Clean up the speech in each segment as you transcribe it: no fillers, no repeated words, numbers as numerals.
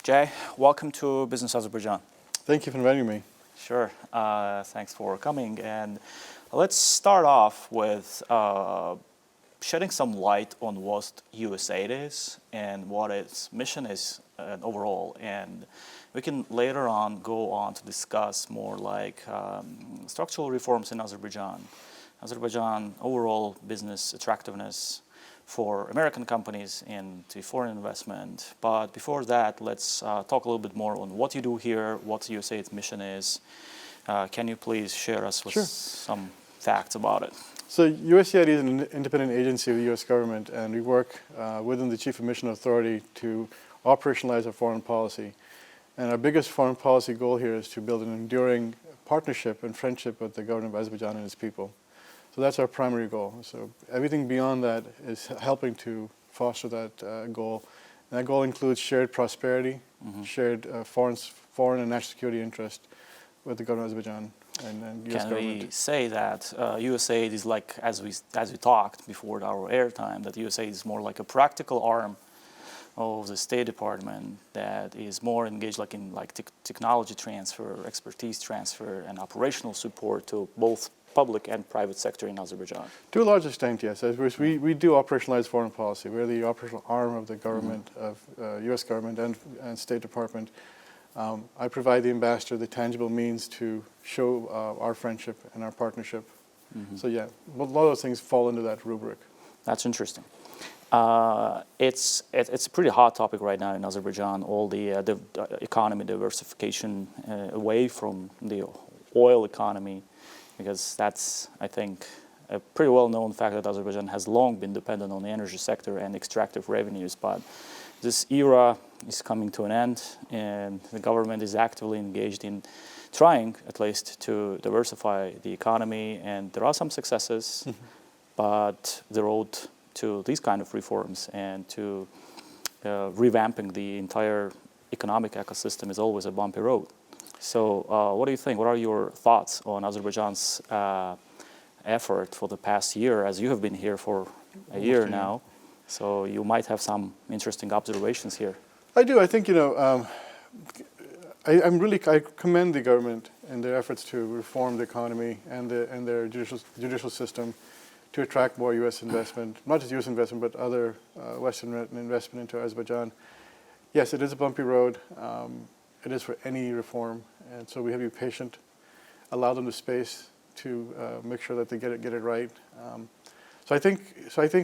Jay, welcome to Biznes Azərbaycan. Thank you for inviting me. Sure, thanks for coming. And let's start off with shedding some light on what USAID is and what its mission is overall. And we can later on go on to discuss more like structural reforms in Azerbaijan, overall business attractiveness for American companies into foreign investment. But before that, let's talk a little bit more on what you do here, what USAID's mission is. Can you please share us with some facts about it? So USAID is an independent agency of the U.S. government, and we work within the Chief of Mission Authority to operationalize our foreign policy. And our biggest foreign policy goal here is to build an enduring partnership and friendship with the government of Azerbaijan and its people. So that's our primary goal. So everything beyond that is helping to foster that goal. And that goal includes shared prosperity, shared foreign and national security interest with the government of Azerbaijan and U.S. government. Can we say that USAID is like, as we talked before our airtime, that USAID is more like a practical arm of the State Department that is more engaged like in technology transfer, expertise transfer, and operational support to both public and private sector in Azerbaijan? To a large extent, yes. We do operationalize foreign policy. We're the operational arm of the government, of U.S. government and State Department. I provide the ambassador the tangible means to show our friendship and our partnership. So yeah, a lot of those things fall into that rubric. That's interesting. It's a pretty hot topic right now in Azerbaijan, all the economy diversification away from the oil economy, because that's, I think, a pretty well-known fact that Azerbaijan has long been dependent on the energy sector and extractive revenues. But this era is coming to an end, and the government is actively engaged in trying, at least, to diversify the economy. And there are some successes, but the road to these kind of reforms and to revamping the entire economic ecosystem is always a bumpy road. So what do you think? What are your thoughts on Azerbaijan's effort for the past year, as you have been here for a year now? So you might have some interesting observations here. I do. I think, I commend the government in their efforts to reform the economy and their judicial system to attract more U.S. investment, not just U.S. investment, but other Western investment into Azerbaijan. Yes, it is a bumpy road. It is for any reform, and so we have to be patient, allow them the space to make sure that they get it right. So I think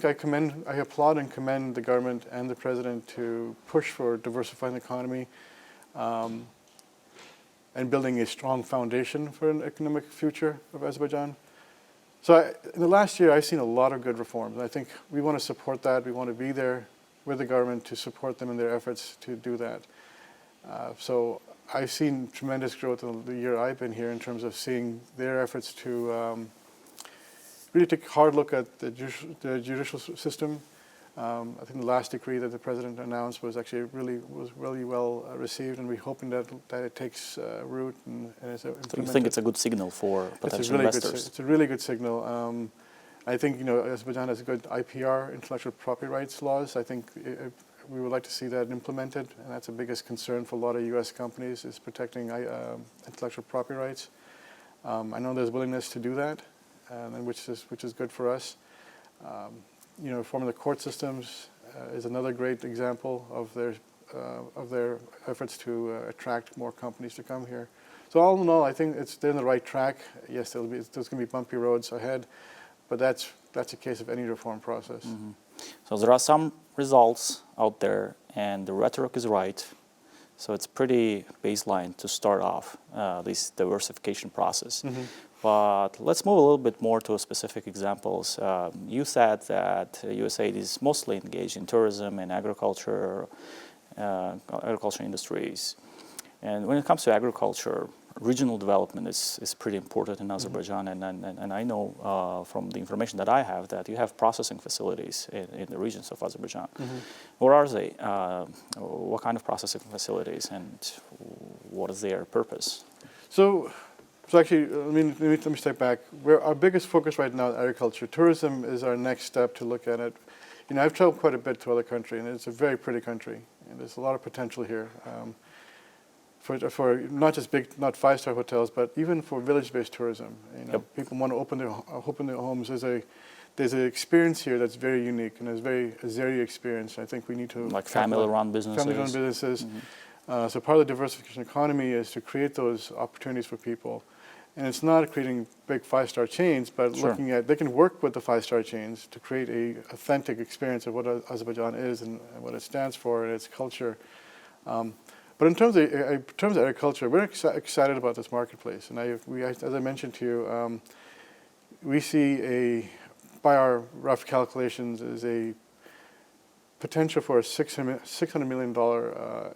I applaud and commend the government and the president to push for diversifying the economy and building a strong foundation for an economic future of Azerbaijan. So in the last year, I've seen a lot of good reforms. I think we want to support that. We want to be there with the government to support them in their efforts to do that. So I've seen tremendous growth in the year I've been here in terms of seeing their efforts to really take a hard look at the judicial system. I think the last decree that the president announced was actually really well received, and we're hoping that it takes root and is implemented. So you think it's a good signal for potential investors? It's a really good signal. I think Azerbaijan has a good IPR, intellectual property rights laws. I think we would like to see that implemented, and that's the biggest concern for a lot of U.S. companies is protecting intellectual property rights. I know there's willingness to do that, and which is good for us. Reforming the court systems is another great example of their efforts to attract more companies to come here. So all in all, I think they're on the right track. Yes, there's going to be bumpy roads ahead, but that's a case of any reform process. So there are some results out there, and the rhetoric is right. So it's pretty baseline to start off this diversification process. But let's move a little bit more to specific examples. You said that USAID is mostly engaged in tourism and agriculture industries. And when it comes to agriculture, regional development is pretty important in Azerbaijan, and I know from the information that I have that you have processing facilities in the regions of Azerbaijan. Where are they? What kind of processing facilities, and what is their purpose? So actually, let me step back. Our biggest focus right now is agriculture. Tourism is our next step to look at it. I've traveled quite a bit to other countries, and it's a very pretty country. and there's a lot of potential here. For not just big, not five-star hotels, but even for village-based tourism. People want to open their homes. There's an experience here that's very unique, and it's very Azeri experience. I think we need to like family-run businesses. Family-run businesses. So part of the diversification economy is to create those opportunities for people, and it's not creating big five-star chains, but looking at they can work with the five-star chains to create a authentic experience of what Azerbaijan is and what it stands for and its culture. But in terms of agriculture, we're excited about this marketplace, and as I mentioned to you, we see by our rough calculations, is a potential for a $600 million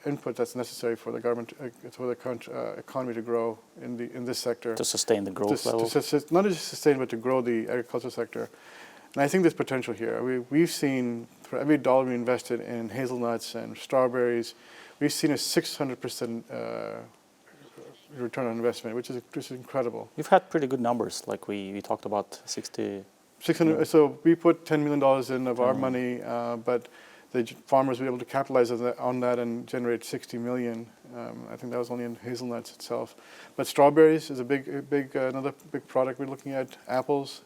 input that's necessary for the government, for the economy to grow in this sector. To sustain the growth level? Not just sustain, but to grow the agricultural sector. And I think there's potential here. We've seen, for every dollar we invested in hazelnuts and strawberries, we've seen a 600% return on investment, which is incredible. You've had pretty good numbers, like we talked about 600. So we put $10 million in of our money, but the farmers were able to capitalize on that and generate $60 million. I think that was only in hazelnuts itself. But strawberries is another big product we're looking at. Apples.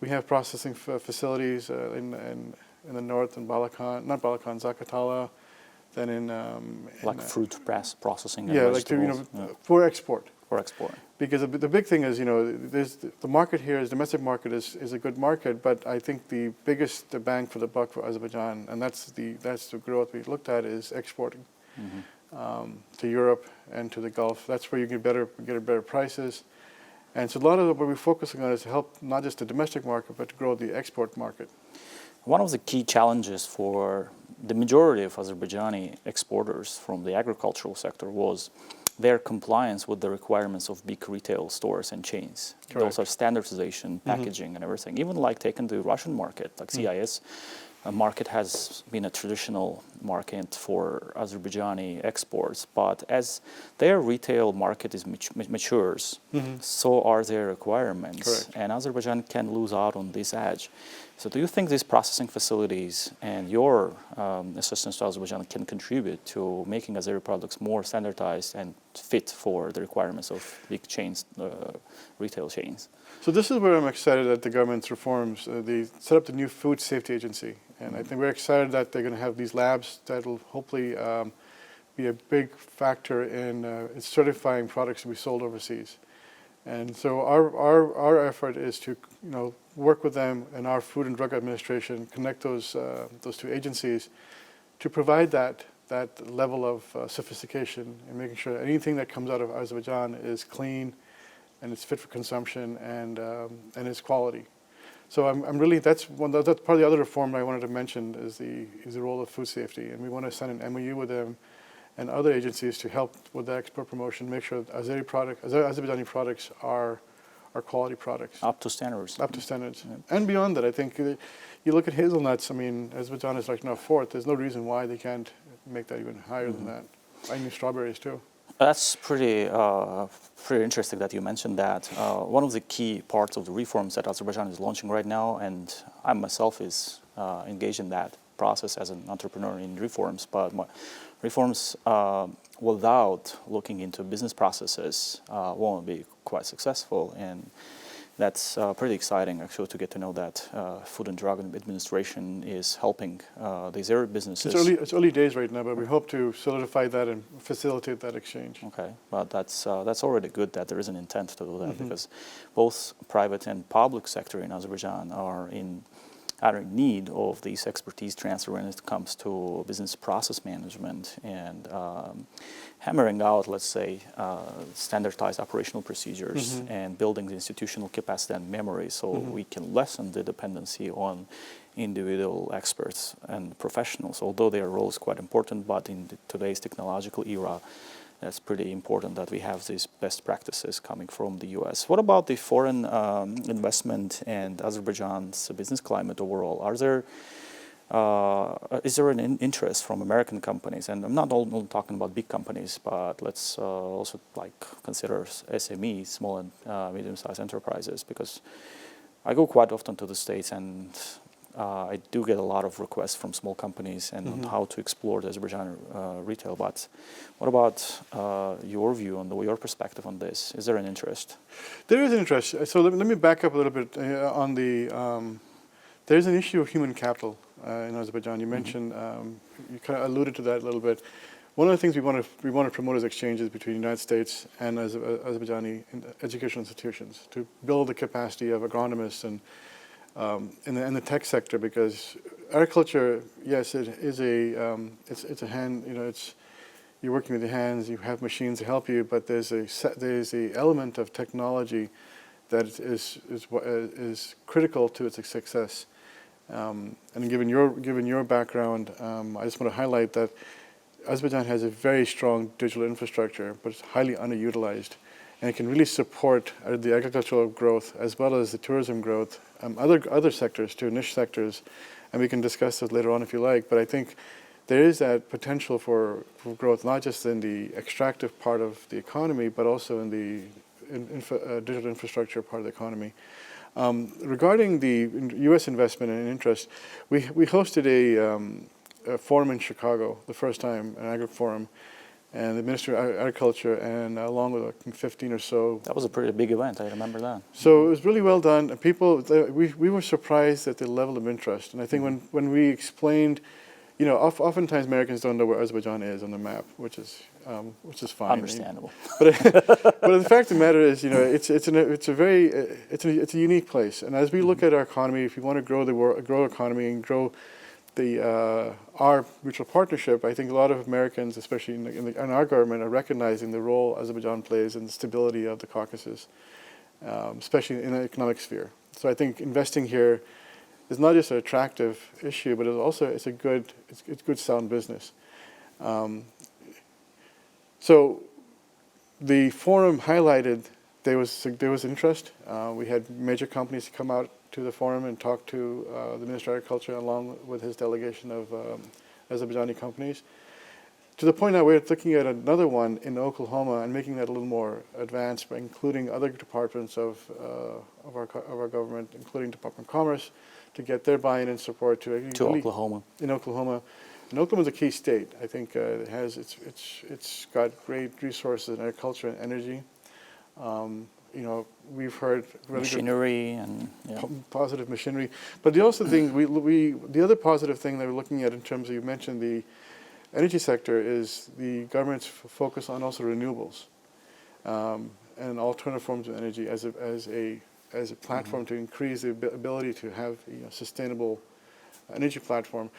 We have processing facilities in the north in Zakatala. Then in fruit processing. Yeah, for export. For export. Because the big thing is, the market here, domestic market is a good market, but I think the bang for the buck for Azerbaijan, and that's the growth we looked at, is exporting to Europe and to the Gulf. That's where you get better prices. And so a lot of what we're focusing on is to help not just the domestic market, but to grow the export market. One of the key challenges for the majority of Azerbaijani exporters from the agricultural sector was their compliance with the requirements of big retail stores and chains. Correct. Those are standardization, packaging, and everything. Even like taking the Russian market, like CIS market has been a traditional market for Azerbaijani exports, but as their retail market is matures, so are their requirements. Correct. And Azerbaijan can lose out on this edge. So do you think these processing facilities and your assistance to Azerbaijan can contribute to making Azeri products more standardized and fit for the requirements of big chains, retail chains? So this is where I'm excited at the government's reforms. They set up the new Food Safety Agency, and I think we're excited that they're going to have these labs that will hopefully be a big factor in certifying products to be sold overseas. And so our effort is to work with them and our Food and Drug Administration, connect those two agencies to provide that level of sophistication and making sure that anything that comes out of Azerbaijan is clean and it's fit for consumption and it's quality. So I'm really that's part of the other reform I wanted to mention is the role of food safety, and we want to sign an MOU with them and other agencies to help with the export promotion, make sure that Azerbaijani products are quality products. Up to standards. Up to standards. Yeah. And beyond that, I think you look at hazelnuts, Azerbaijan is like now fourth. There's no reason why they can't make that even higher than that. I mean strawberries too. That's pretty interesting that you mentioned that. One of the key parts of the reforms that Azerbaijan is launching right now, and I myself is engaged in that process as an entrepreneur in reforms, but reforms without looking into business processes won't be quite successful, and that's pretty exciting actually to get to know that Food and Drug Administration is helping these area businesses. It's early days right now, but we hope to solidify that and facilitate that exchange. Okay, but that's already good that there is an intent to do that, because both private and public sector in Azerbaijan are in need of this expertise transfer when it comes to business process management and hammering out, let's say, standardized operational procedures and building the institutional capacity and memory so we can lessen the dependency on individual experts and professionals, although their role is quite important, but in today's technological era, that's pretty important that we have these best practices coming from the U.S. What about the foreign investment and Azerbaijan's business climate overall? Is there an interest from American companies? And I'm not only talking about big companies, but let's also consider SMEs, small and medium-sized enterprises, because I go quite often to the States and I do get a lot of requests from small companies and on how to explore the Azerbaijani retail. But what about your view on your perspective on this? Is there an interest? There is an interest. So let me back up a little bit on the. There's an issue of human capital in Azerbaijan. You mentioned, you kind of alluded to that a little bit. One of the things we want to promote is exchanges between the United States and Azerbaijani educational institutions to build the capacity of agronomists and in the tech sector, because agriculture, yes, it is it's a hand. You're working with your hands. You have machines to help you, but there's a element of technology that is critical to its success. And given your background, I just want to highlight that Azerbaijan has a very strong digital infrastructure, but it's highly underutilized, and it can really support the agricultural growth as well as the tourism growth, other sectors too, niche sectors, and we can discuss this later on if you like. But I think there is that potential for growth, not just in the extractive part of the economy, but also in the digital infrastructure part of the economy. Regarding the U.S. investment and interest, we hosted a forum in Chicago, the first time, an agri forum, and the Minister of Agriculture, and along with 15 or so. That was a pretty big event, I remember that. So it was really well done. People, we were surprised at the level of interest. And I think when we explained, oftentimes Americans don't know where Azerbaijan is on the map, which is fine. Understandable. But the fact of the matter is, it's a unique place. And as we look at our economy, if we want to grow economy and grow our mutual partnership, I think a lot of Americans, especially in our government, are recognizing the role Azerbaijan plays in the stability of the Caucasus, especially in the economic sphere. So I think investing here is not just an attractive issue, but it's good sound business. So the forum highlighted there was interest. We had major companies come out to the forum and talk to the Minister of Agriculture along with his delegation of Azerbaijani companies. To the point now we're looking at another one in Oklahoma and making that a little more advanced by including other departments of our government, including Department of Commerce, to get their buy-in and support to Oklahoma. In Oklahoma. And Oklahoma's a key state. I think it's got great resources in agriculture and energy. We've heard really machinery and positive machinery. But the other positive thing that we're looking at in terms of, you mentioned the energy sector, is the government's focus on also renewables and alternative forms of energy as a platform to increase the ability to have sustainable energy platform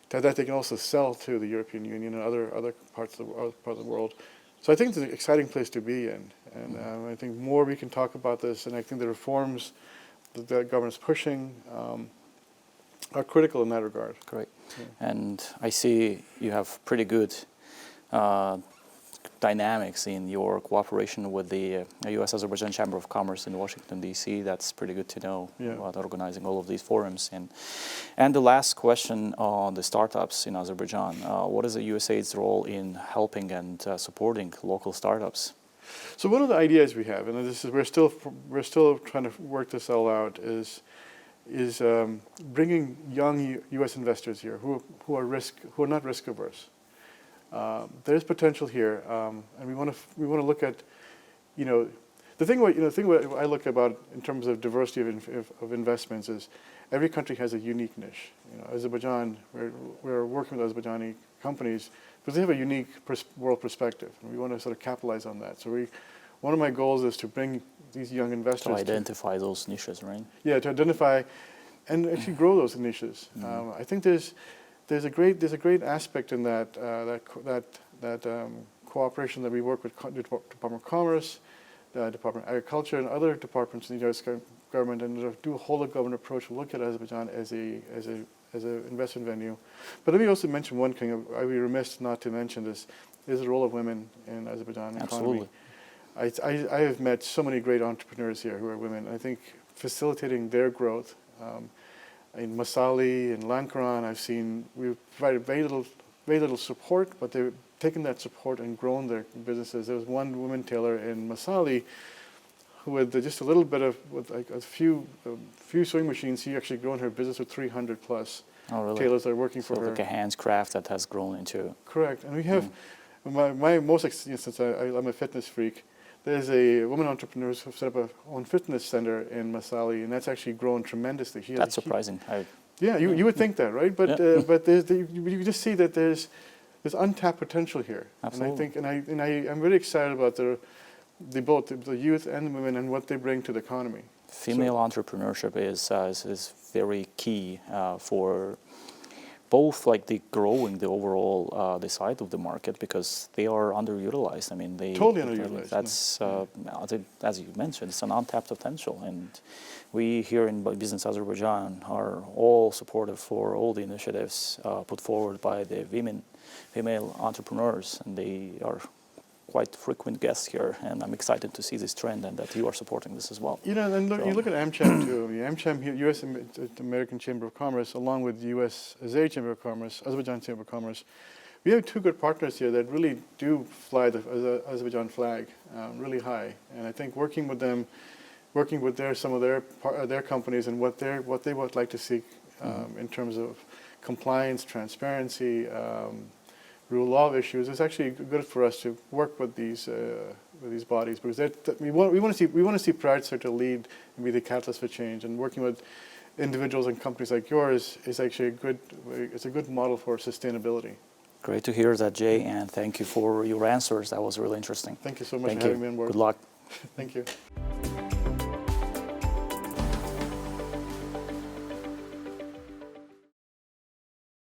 that they can also sell to the European Union and other parts of the world. So I think it's an exciting place to be in, and I think more we can talk about this, and I think the reforms that the government's pushing are critical in that regard. Great. Yeah. And I see you have pretty good dynamics in your cooperation with the U.S.-Azerbaijan Chamber of Commerce in Washington, D.C. That's pretty good to know about organizing all of these forums. And the last question on the startups in Azerbaijan. What is the USAID's role in helping and supporting local startups? So one of the ideas we have, and we're still trying to work this all out, is bringing young U.S. investors here who are not risk averse. There's potential here, and we want to look at, the thing what I look about in terms of diversity of investments is every country has a unique niche. Azerbaijan, we're working with Azerbaijani companies because they have a unique world perspective, and we want to sort of capitalize on that. So one of my goals is to bring these young investors to identify those niches, right? Yeah, to identify and actually grow those niches. I think there's a great aspect in that cooperation that we work with the Department of Commerce, the Department of Agriculture, and other departments in the U.S. government, and do a whole of government approach to look at Azerbaijan as an investment venue. But let me also mention one thing. I'd be remiss not to mention this: is the role of women in Azerbaijan economy. Absolutely. I have met so many great entrepreneurs here who are women. I think facilitating their growth. In Masali, in Lankaran, we've provided very little support, but they've taken that support and grown their businesses. There was one woman tailor in Masali with just a little bit of, with like a few sewing machines, she actually grown her business to 300 plus tailors that are working for her. So like a handcraft that has grown into. Correct. And we have, my most, since I'm a fitness freak, there's a woman entrepreneur who set up her own fitness center in Masali, and that's actually grown tremendously. That's surprising. Yeah, you would think that, right? But but you just see that there's untapped potential here. Absolutely. And I think I'm really excited about both the youth and the women and what they bring to the economy. Female entrepreneurship is very key for both like the growing the overall the side of the market, because they are underutilized. I mean, they totally underutilized. That's as you mentioned, it's an untapped potential, and we here in Biznes Azərbaycan are all supportive for all the initiatives put forward by the female entrepreneurs, and they are quite frequent guests here, and I'm excited to see this trend and that you are supporting this as well. You know, and you look at AmCham too. I mean, AmCham, U.S. American Chamber of Commerce, along with USA Chamber of Commerce, Azerbaijan Chamber of Commerce, we have two good partners here that really do fly the Azerbaijan flag really high. And I think working with them, working with some of their companies and what they would like to see in terms of compliance, transparency, rule of law issues, it's actually good for us to work with these bodies, because we want to see private sector lead and be the catalyst for change. And working with individuals and companies like yours is actually a good model for sustainability. Great to hear that, Jay, and thank you for your answers. That was really interesting. Thank you so much for having me on board. Good luck. Thank you.